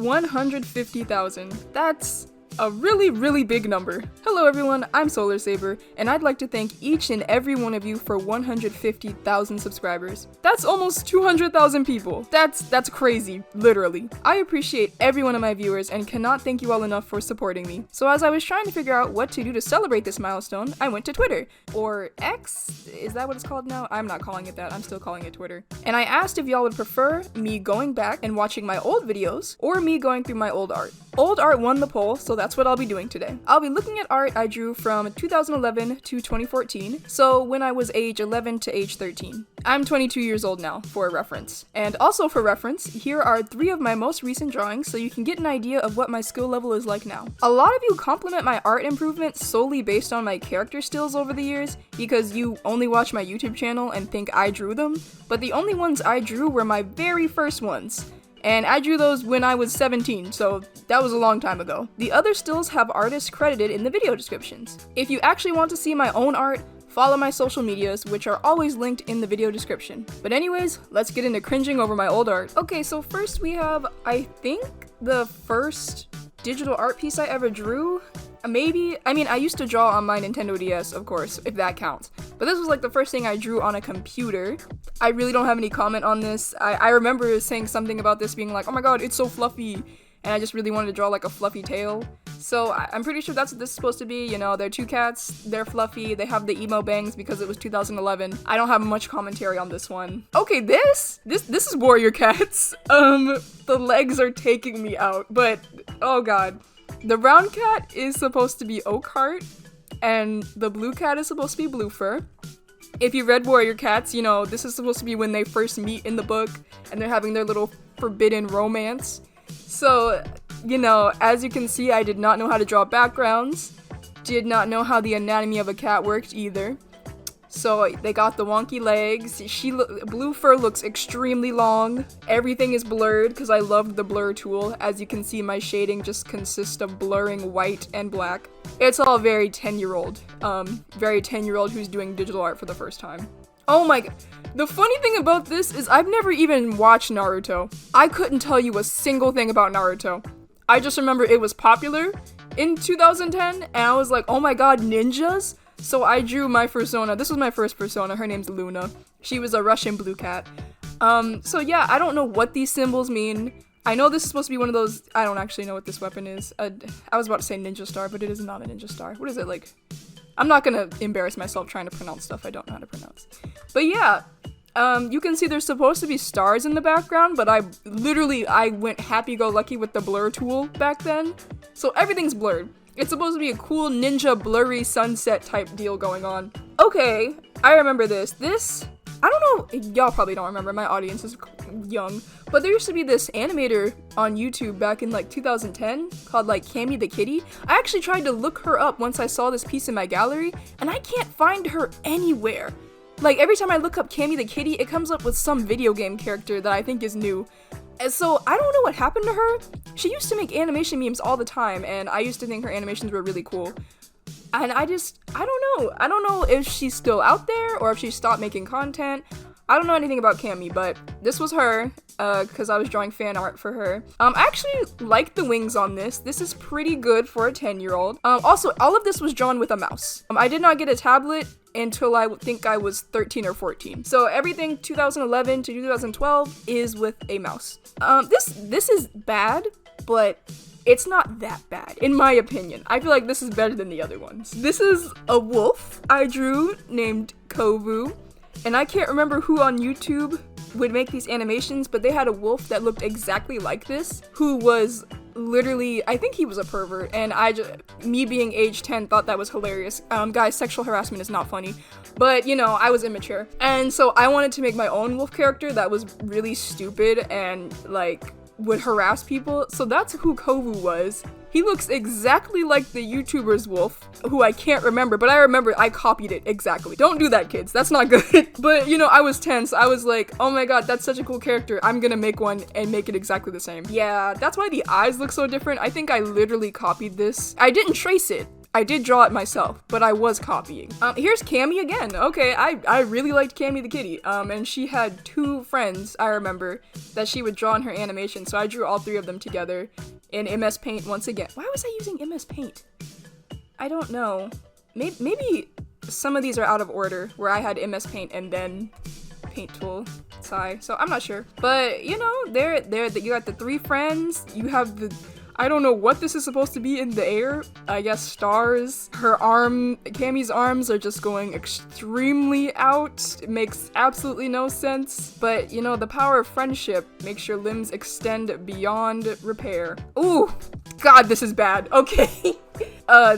150,000. That's a really, really big number. Hello everyone, I'm solarsaber, and I'd like to thank each and every one of you for 150,000 subscribers. That's almost 200,000 people. That's crazy, literally. I appreciate every one of my viewers and cannot thank you all enough for supporting me. So as I was trying to figure out what to do to celebrate this milestone, I went to Twitter. Or X? Is that what it's called now? I'm not calling it that, I'm still calling it Twitter. And I asked if y'all would prefer me going back and watching my old videos, or me going through my old art. Old art won the poll, so that's what I'll be doing today. I'll be looking at art I drew from 2011 to 2014, so when I was age 11 to age 13. I'm 22 years old now, for reference. And also for reference, here are 3 of my most recent drawings so you can get an idea of what my skill level is like now. A lot of you compliment my art improvements solely based on my character stills over the years, because you only watch my YouTube channel and think I drew them, but the only ones I drew were my very first ones. And I drew those when I was 17, so that was a long time ago. The other stills have artists credited in the video descriptions. If you actually want to see my own art, follow my social medias, which are always linked in the video description. But anyways, let's get into cringing over my old art. Okay, so first we have, I think, the first digital art piece I ever drew. I used to draw on my Nintendo DS, of course, if that counts. But this was like the first thing I drew on a computer. I really don't have any comment on this. I remember saying something about this being like, oh my god, it's so fluffy. And I just really wanted to draw like a fluffy tail. So I'm pretty sure that's what this is supposed to be. You know, they're 2 cats, they're fluffy, they have the emo bangs because it was 2011. I don't have much commentary on this one. Okay, this is warrior cats. The legs are taking me out, but oh god. The brown cat is supposed to be Oakheart, and the blue cat is supposed to be Blue Fur. If you read Warrior Cats, you know, this is supposed to be when they first meet in the book, and they're having their little forbidden romance. So, you know, as you can see, I did not know how to draw backgrounds, did not know how the anatomy of a cat worked either. So they got the wonky legs. Blue Fur looks extremely long. Everything is blurred because I loved the blur tool. As you can see, my shading just consists of blurring white and black. It's all very 10-year-old. Very 10-year-old who's doing digital art for the first time. Oh my god. The funny thing about this is I've never even watched Naruto. I couldn't tell you a single thing about Naruto. I just remember it was popular in 2010 and I was like, oh my god, ninjas? So I drew my persona. This was my first persona. Her name's Luna. She was a Russian blue cat. So yeah, I don't know what these symbols mean. I know this is supposed to be one of those, I don't actually know what this weapon is. I was about to say ninja star, but it is not a ninja star. What is it like? I'm not gonna embarrass myself trying to pronounce stuff I don't know how to pronounce. But yeah, you can see there's supposed to be stars in the background, but I went happy-go-lucky with the blur tool back then. So everything's blurred. It's supposed to be a cool ninja blurry sunset type deal going on. Okay, I remember this. I don't know, y'all probably don't remember, my audience is young, but there used to be this animator on YouTube back in like 2010 called like Cammy the Kitty. I actually tried to look her up once I saw this piece in my gallery, and I can't find her anywhere. Like every time I look up Cammy the Kitty, it comes up with some video game character that I think is new. And so I don't know what happened to her. She used to make animation memes all the time, and I used to think her animations were really cool. And I don't know. I don't know if she's still out there or if she stopped making content. I don't know anything about Cammy, but this was her, because I was drawing fan art for her. I actually like the wings on this. This is pretty good for a 10-year-old. Also, all of this was drawn with a mouse. I did not get a tablet until I think I was 13 or 14. So everything 2011 to 2012 is with a mouse. This is bad, but it's not that bad, in my opinion. I feel like this is better than the other ones. This is a wolf I drew named Kovu. And I can't remember who on YouTube would make these animations, but they had a wolf that looked exactly like this, who was literally, I think he was a pervert, and me being age 10 thought that was hilarious. Guys, sexual harassment is not funny, but you know, I was immature. And so I wanted to make my own wolf character that was really stupid and like would harass people, so that's who Kovu was. He looks exactly like the YouTuber's wolf, who I can't remember, but I remember I copied it exactly. Don't do that, kids. That's not good. But, you know, I was 10, so I was like, oh my god, that's such a cool character. I'm gonna make one and make it exactly the same. Yeah, that's why the eyes look so different. I think I literally copied this. I didn't trace it. I did draw it myself, but I was copying. Here's Cammy again. Okay, I really liked Cammy the kitty. And she had 2 friends, I remember, that she would draw in her animation, so I drew all 3 of them together in MS Paint once again. Why was I using MS Paint? I don't know. Maybe some of these are out of order, where I had MS Paint and then Paint Tool. So I'm not sure. But, you know, there you got the 3 friends, you have the... I don't know what this is supposed to be in the air. I guess stars. Cammy's arms are just going extremely out. It makes absolutely no sense. But, you know, the power of friendship makes your limbs extend beyond repair. Ooh, God, this is bad. Okay.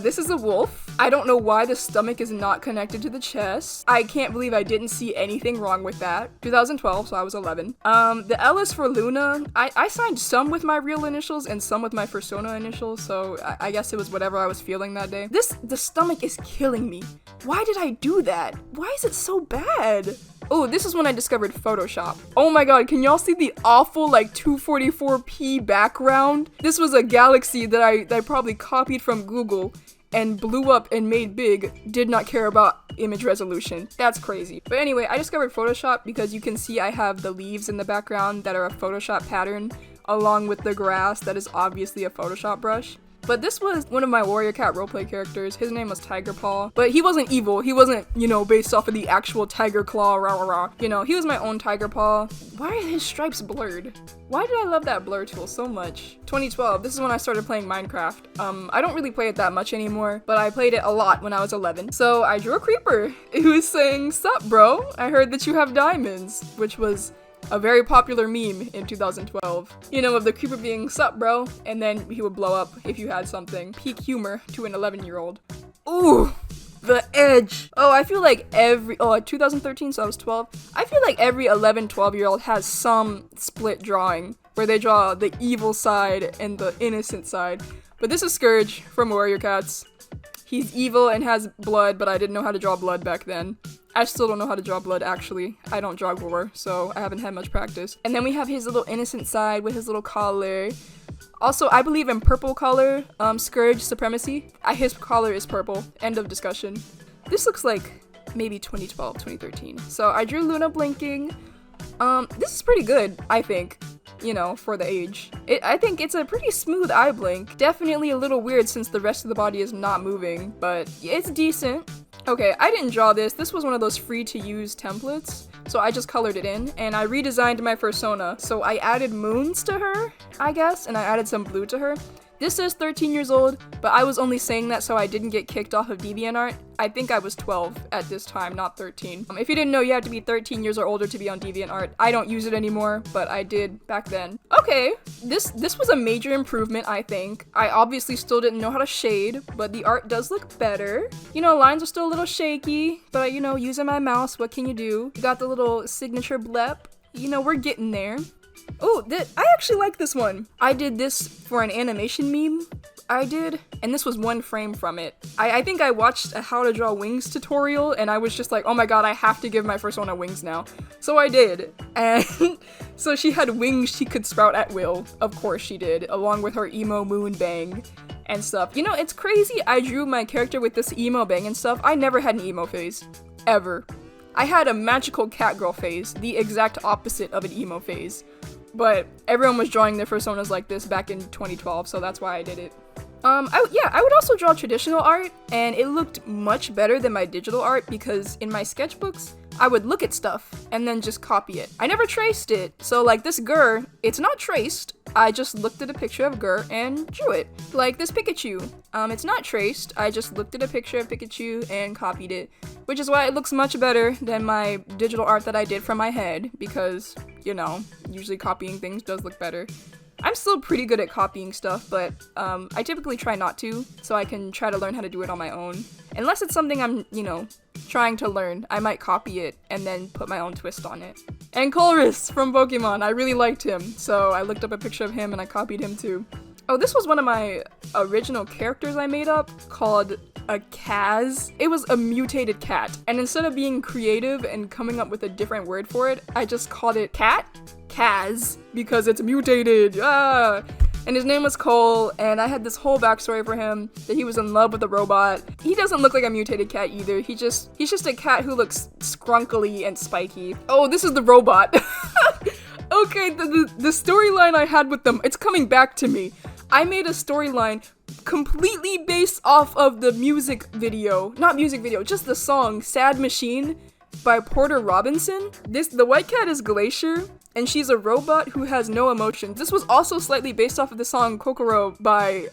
This is a wolf. I don't know why the stomach is not connected to the chest. I can't believe I didn't see anything wrong with that. 2012, so I was 11. The L is for Luna. I signed some with my real initials and some with my Fursona initials, so I guess it was whatever I was feeling that day. The stomach is killing me. Why did I do that? Why is it so bad? Oh, this is when I discovered Photoshop. Oh my god, can y'all see the awful, like, 244p background? This was a galaxy that I probably copied from Google and blew up and made big, did not care about image resolution. That's crazy. But anyway, I discovered Photoshop because you can see I have the leaves in the background that are a Photoshop pattern, along with the grass that is obviously a Photoshop brush. But this was one of my Warrior Cat roleplay characters. His name was Tiger Paw. But he wasn't evil. He wasn't, you know, based off of the actual Tiger Claw, rah rah rah. You know, he was my own Tiger Paw. Why are his stripes blurred? Why did I love that blur tool so much? 2012, this is when I started playing Minecraft. I don't really play it that much anymore, but I played it a lot when I was 11. So I drew a creeper who was saying, "Sup, bro? I heard that you have diamonds," which was a very popular meme in 2012. You know, of the creeper being, "Sup, bro?" and then he would blow up if you had something. Peak humor to an 11-year-old. Ooh, the edge. Oh, I feel like 2013, so I was 12. I feel like every 11, 12-year-old has some split drawing where they draw the evil side and the innocent side. But this is Scourge from Warrior Cats. He's evil and has blood, but I didn't know how to draw blood back then. I still don't know how to draw blood, actually. I don't draw gore, so I haven't had much practice. And then we have his little innocent side with his little collar. Also, I believe in purple color, Scourge supremacy. His collar is purple. End of discussion. This looks like maybe 2012, 2013. So I drew Luna blinking. This is pretty good, I think. You know, for the age. I think it's a pretty smooth eye blink. Definitely a little weird since the rest of the body is not moving, but it's decent. Okay, I didn't draw this. This was one of those free-to-use templates, so I just colored it in, and I redesigned my persona. So I added moons to her, I guess, and I added some blue to her. This says 13 years old, but I was only saying that so I didn't get kicked off of DeviantArt. I think I was 12 at this time, not 13. If you didn't know, you had to be 13 years or older to be on DeviantArt. I don't use it anymore, but I did back then. Okay, this was a major improvement, I think. I obviously still didn't know how to shade, but the art does look better. You know, lines are still a little shaky, but you know, using my mouse, what can you do? You got the little signature blep. You know, we're getting there. Oh, I actually like this one. I did this for an animation meme. And this was one frame from it. I think I watched a how to draw wings tutorial, and I was just like, oh my god, I have to give my Fursona wings now. So I did. And so she had wings she could sprout at will. Of course she did, along with her emo moon bang and stuff. You know, it's crazy. I drew my character with this emo bang and stuff. I never had an emo phase. Ever. I had a magical catgirl phase, the exact opposite of an emo phase. But everyone was drawing their Fursonas like this back in 2012, so that's why I did it. I would also draw traditional art, and it looked much better than my digital art because in my sketchbooks, I would look at stuff and then just copy it. I never traced it, so like this Gur, it's not traced. I just looked at a picture of Gur and drew it. Like this Pikachu, it's not traced. I just looked at a picture of Pikachu and copied it, which is why it looks much better than my digital art that I did from my head because, you know, usually copying things does look better. I'm still pretty good at copying stuff, but I typically try not to, so I can try to learn how to do it on my own. Unless it's something I'm, you know, trying to learn, I might copy it and then put my own twist on it. And Colress from Pokemon, I really liked him, so I looked up a picture of him and I copied him too. Oh, this was one of my original characters I made up, called a Kaz. It was a mutated cat, and instead of being creative and coming up with a different word for it, I just called it Cat Kaz, because it's mutated. and his name was Cole, and I had this whole backstory for him that he was in love with a robot. He doesn't look like a mutated cat either. He's just a cat who looks scrunkly and spiky. Oh, this is the robot. Okay, the storyline I had with them, it's coming back to me. I made a storyline completely based off of the music video. Not music video, just the song Sad Machine by Porter Robinson. The white cat is Glacier, and she's a robot who has no emotions. This was also slightly based off of the song Kokoro by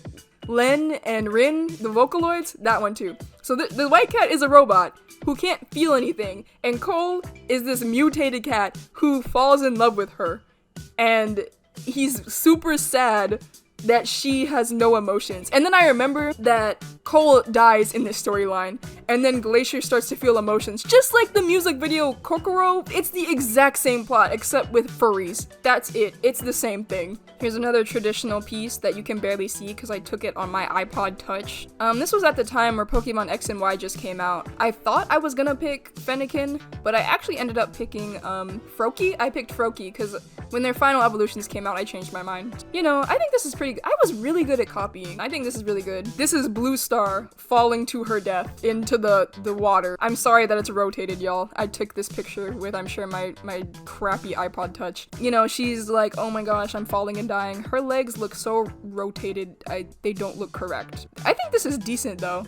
Len and Rin, the Vocaloids, that one too. So the white cat is a robot who can't feel anything, and Cole is this mutated cat who falls in love with her, and he's super sad that she has no emotions. And then I remember that Cole dies in this storyline, and then Glacier starts to feel emotions. Just like the music video Kokoro, it's the exact same plot, except with furries. That's it. It's the same thing. Here's another traditional piece that you can barely see because I took it on my iPod Touch. This was at the time where Pokemon X and Y just came out. I thought I was gonna pick Fennekin, but I actually ended up picking Froakie. I picked Froakie because when their final evolutions came out, I changed my mind. You know, I think this is pretty good. I was really good at copying. I think this is really good. This is Blue Star falling to her death into the water. I'm sorry that it's rotated, y'all. I took this picture with, I'm sure, my crappy iPod Touch. You know, she's like, oh my gosh, I'm falling and dying. Her legs look so rotated, they don't look correct. I think this is decent though.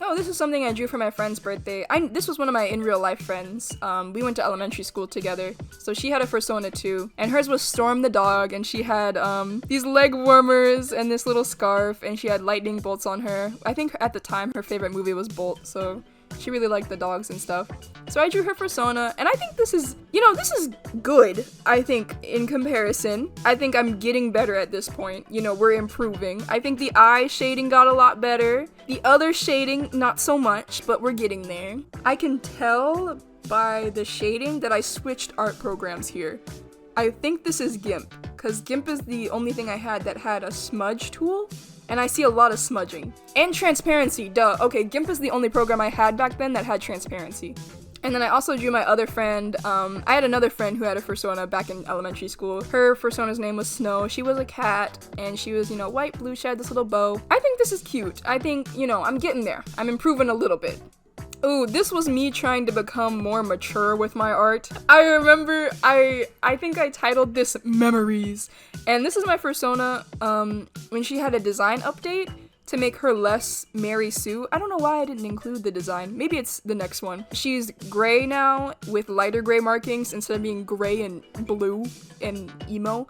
Oh, this is something I drew for my friend's birthday. This was one of my in real life friends. We went to elementary school together. So she had a fursona too. And hers was Storm the dog, and she had these leg warmers and this little scarf, and she had lightning bolts on her. I think at the time her favorite movie was Bolt, so she really liked the dogs and stuff. So I drew her fursona, and I think this is, you know, this is good, I think, in comparison. I think I'm getting better at this point. You know, we're improving. I think the eye shading got a lot better. The other shading, not so much, but we're getting there. I can tell by the shading that I switched art programs here. I think this is GIMP, because GIMP is the only thing I had that had a smudge tool, and I see a lot of smudging. And transparency, duh. Okay, GIMP is the only program I had back then that had transparency. And then I also drew my other friend. I had another friend who had a fursona back in elementary school. Her fursona's name was Snow. She was a cat, and she was, you know, white, blue. She had this little bow. I think this is cute. I think, you know, I'm getting there. I'm improving a little bit. Ooh, this was me trying to become more mature with my art. I remember I think I titled this Memories. And this is my fursona when she had a design update to make her less Mary Sue. I don't know why I didn't include the design. Maybe it's the next one. She's gray now with lighter gray markings instead of being gray and blue and emo.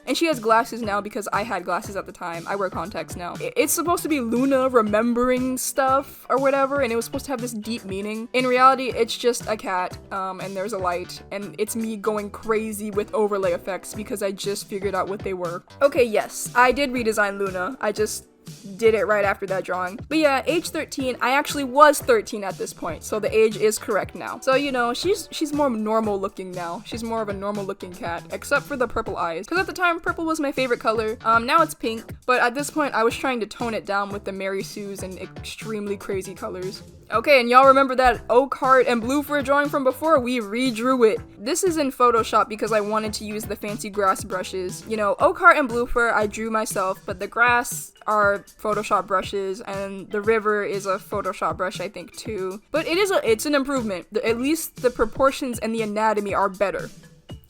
And she has glasses now because I had glasses at the time. I wear contacts now. It's supposed to be Luna remembering stuff or whatever, and it was supposed to have this deep meaning. In reality, it's just a cat, and there's a light, and it's me going crazy with overlay effects because I just figured out what they were. Okay, yes, I did redesign Luna. I just did it right after that drawing. But yeah, age 13, I actually was 13 at this point, so the age is correct now. So, you know, she's more normal looking now. She's more of a normal looking cat, except for the purple eyes. Because at the time, purple was my favorite color. Now it's pink, but at this point, I was trying to tone it down with the Mary Sues and extremely crazy colors. Okay, and y'all remember that oak heart and blue fur drawing from before? We redrew it. This is in Photoshop because I wanted to use the fancy grass brushes. You know, oak heart and blue fur I drew myself, but the grass are Photoshop brushes, and the river is a Photoshop brush, I think, too. But it's an improvement. At least the proportions and the anatomy are better.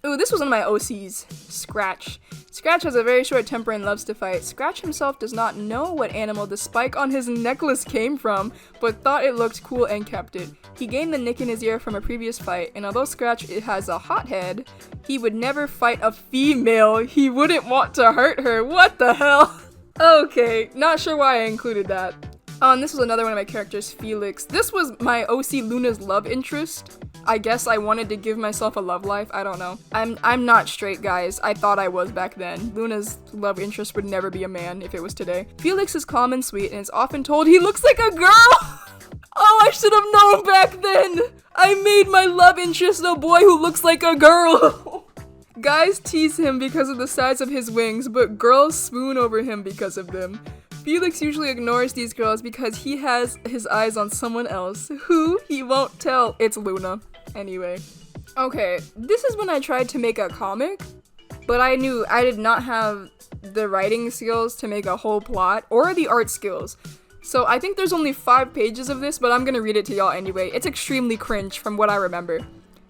Ooh, this was one of my OCs. Scratch. Scratch has a very short temper and loves to fight. Scratch himself does not know what animal the spike on his necklace came from, but thought it looked cool and kept it. He gained the nick in his ear from a previous fight, and although Scratch has a hothead, he would never fight a female. He wouldn't want to hurt her. What the hell? Okay, not sure why I included that. And this was another one of my characters, Felix. This was my OC Luna's love interest. I guess I wanted to give myself a love life. I don't know. I'm not straight, guys. I thought I was back then. Luna's love interest would never be a man if it was today. Felix is calm and sweet, and is often told he looks like a girl. Oh, I should have known back then. I made my love interest a boy who looks like a girl. Guys tease him because of the size of his wings, but girls swoon over him because of them. Felix usually ignores these girls because he has his eyes on someone else. Who? He won't tell. It's Luna. Anyway. Okay, this is when I tried to make a comic, but I knew I did not have the writing skills to make a whole plot or the art skills. So I think there's only 5 pages of this, but I'm gonna read it to y'all anyway. It's extremely cringe from what I remember.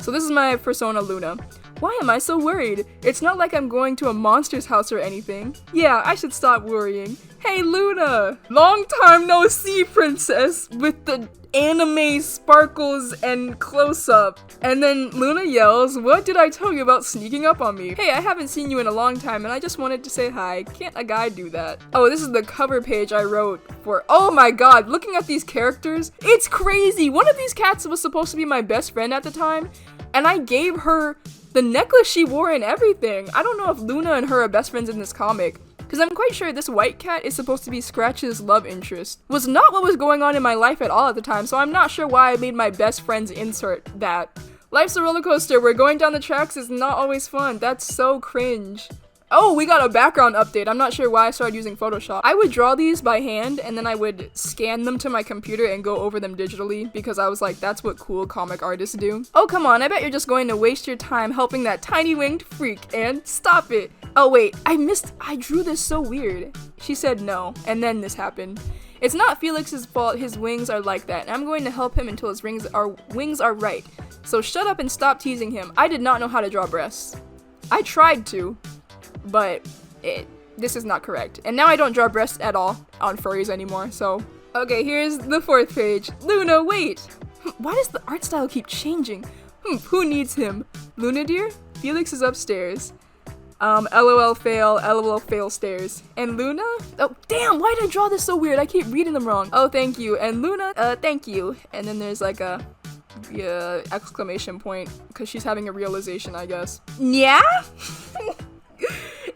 So this is my persona Luna. Why am I so worried? It's not like I'm going to a monster's house or anything. Yeah, I should stop worrying. Hey Luna! Long time no see, princess! With the anime sparkles and close-up. And then Luna yells, what did I tell you about sneaking up on me? Hey, I haven't seen you in a long time and I just wanted to say hi. Can't a guy do that? Oh, this is the cover page I wrote for- oh my god, looking at these characters, it's crazy! One of these cats was supposed to be my best friend at the time, and I gave her the necklace she wore and everything. I don't know if Luna and her are best friends in this comic, because I'm quite sure this white cat is supposed to be Scratch's love interest. Was not what was going on in my life at all at the time, so I'm not sure why I made my best friends insert that. Life's a roller coaster where going down the tracks is not always fun. That's so cringe. Oh, we got a background update. I'm not sure why I started using Photoshop. I would draw these by hand and then I would scan them to my computer and go over them digitally because I was like, that's what cool comic artists do. Oh, come on. I bet you're just going to waste your time helping that tiny winged freak, and stop it. Oh, wait. I drew this so weird. She said no, and then this happened. It's not Felix's fault his wings are like that, and I'm going to help him until his wings are right. So shut up and stop teasing him. I did not know how to draw breasts. I tried to. But this is not correct. And now I don't draw breasts at all on furries anymore, so. Okay, here's the 4th page. Luna, wait! Why does the art style keep changing? Who needs him? Luna, dear? Felix is upstairs. LOL fail stairs. And Luna? Oh, damn, why did I draw this so weird? I keep reading them wrong. Oh, thank you. And Luna, thank you. And then there's like a, exclamation point, because she's having a realization, I guess. Yeah?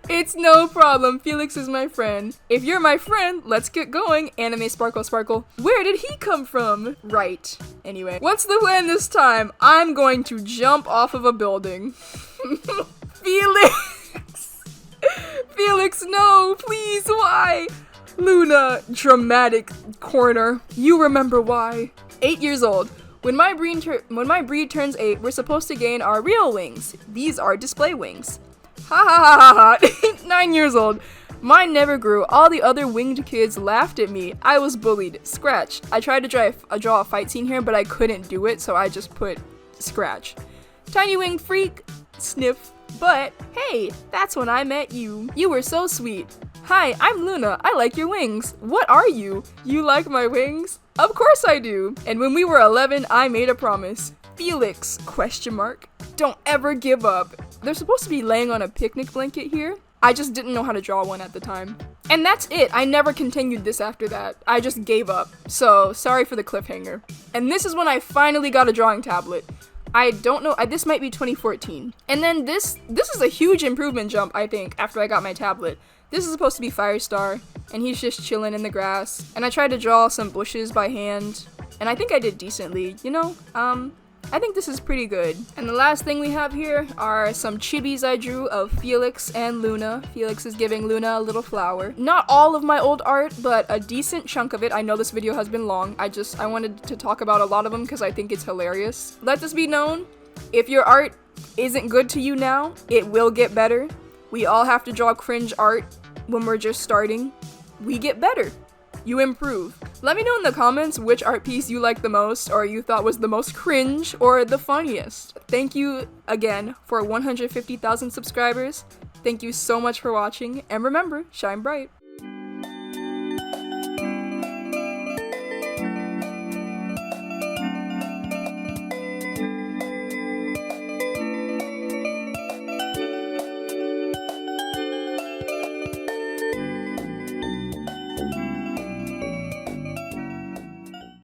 It's no problem. Felix is my friend. If you're my friend, let's get going. Anime sparkle sparkle. Where did he come from? Right. Anyway, what's the plan this time? I'm going to jump off of a building. Felix! Felix, no, please, why? Luna, dramatic corner. You remember why. 8 years old. When my breed turns 8, we're supposed to gain our real wings. These are display wings. Ha ha ha ha ha. 9 years old. Mine never grew. All the other winged kids laughed at me. I was bullied. Scratch. I tried to draw a fight scene here, but I couldn't do it, so I just put Scratch. Tiny winged freak. Sniff. But, hey, that's when I met you. You were so sweet. Hi, I'm Luna. I like your wings. What are you? You like my wings? Of course I do. And when we were 11, I made a promise. Felix, ? Don't ever give up. They're supposed to be laying on a picnic blanket here. I just didn't know how to draw one at the time. And that's it. I never continued this after that. I just gave up. So, sorry for the cliffhanger. And this is when I finally got a drawing tablet. I don't know, this might be 2014. And then this is a huge improvement jump, I think, after I got my tablet. This is supposed to be Firestar, and he's just chilling in the grass. And I tried to draw some bushes by hand, and I think I did decently, you know? I think this is pretty good. And the last thing we have here are some chibis I drew of Felix and Luna. Felix is giving Luna a little flower. Not all of my old art, but a decent chunk of it. I know this video has been long. I wanted to talk about a lot of them because I think it's hilarious. Let this be known, if your art isn't good to you now, it will get better. We all have to draw cringe art when we're just starting. We get better. You improve. Let me know in the comments which art piece you liked the most, or you thought was the most cringe, or the funniest. Thank you again for 150,000 subscribers. Thank you so much for watching, and remember, shine bright.